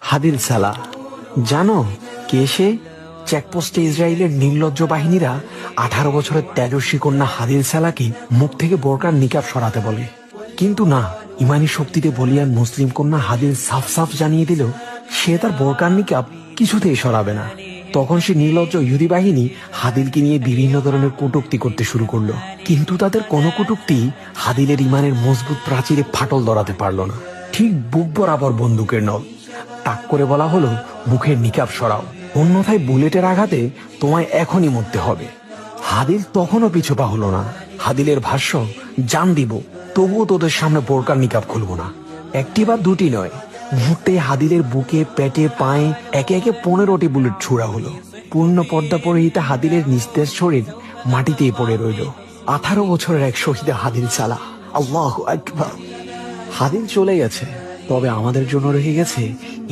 হাদিল সালাহ। জানো কে সে? চেকপোস্টে ইসরায়েলের নির্লজ্জ বাহিনীরা 18 বছরের তেজস্বী কন্যা হাদিল সালাহকে মুখ থেকে বোরকার নিকাব সরাতে বলে, কিন্তু না, ইমানি শক্তিতে বলিয়ান মুসলিম কন্যা হাদিল সাফ সাফ জানিয়ে দিল সে তার বোরকার নিকাব কিছুতেই সরাবে না। তখন সে নির্লজ্জ ইহুদি বাহিনী হাদিলকে নিয়ে বিভিন্ন ধরনের কটূক্তি করতে শুরু করলো, কিন্তু তাদের কোনো কটূক্তি হাদিলের ইমানের মজবুত প্রাচীরে ফাটল ধরাতে পারল না। ঠিক বুক বরাবর বন্দুকের নল তাক করে বলা হলো, মুখের নিকাব সরাও, অন্যথায় বুলেটের আঘাতে তোমায় এখনই মরতে হবে। হাদিল তখনও পিছু পা হলো না। হাদিলের ভাষ্য, জান দিব তবুও তোদের সামনে বোরকার নিকাব খুলবো না। একটি বা দুটি নয়, মুহূর্তে হাদিলের বুকে, পেটে, পায়ে একে একে 15টি বুলেট ছুড়া হলো। পূর্ণ পর্দা পরিহিতা হাদিলের নিস্তেজ শরীর মাটিতেই পড়ে রইল। 18 বছরের এক শহীদা হাদিল সালাহ। আল্লাহু আকবার। হাদিল চলে গেছে, তবে আমাদের জন্য রেখে গেছে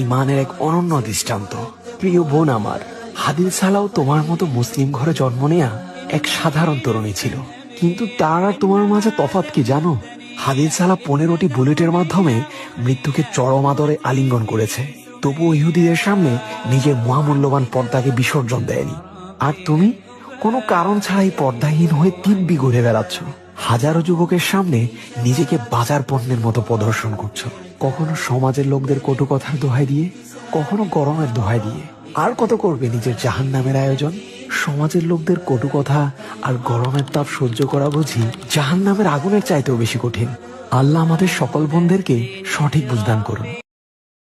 ইমানের এক অনন্য দৃষ্টান্ত। প্রিয় বোন আমার, হাদিল সালাহ তোমার মতো মুসলিম ঘরে জন্ম নেয়া এক সাধারণ তরুণী ছিল, কিন্তু তার আর তোমার মাঝে তফাৎ কি জানো? হাদিল সালাহ 15টি বুলেটের মাধ্যমে মৃত্যুকে চরম আদরে আলিঙ্গন করেছে, তবুও ইহুদিদের সামনে নিজের মহামূল্যবান পর্দাকে বিসর্জন দেয়নি। আর তুমি কোনো কারণ ছাড়াই পর্দাহীন হয়ে দিব্যি ঘুরে বেড়াচ্ছ। হাজারো যুবকের সামনে নিজেকে বাজার পণ্যের মতো প্রদর্শন করছো, কখনো সমাজের লোকদের কটু কথার দোহাই দিয়ে, কখনো গরমের দোহাই দিয়ে। আর কত করবে নিজের জাহান্নামের আয়োজন? সমাজের লোকদের কটু কথা আর গরমের তাপ সহ্য করা বুঝি জাহান্নামের আগুনের চাইতেও বেশি কঠিন। আল্লাহ আমাদের সকল বোনদেরকে সঠিক বুঝদান করুন।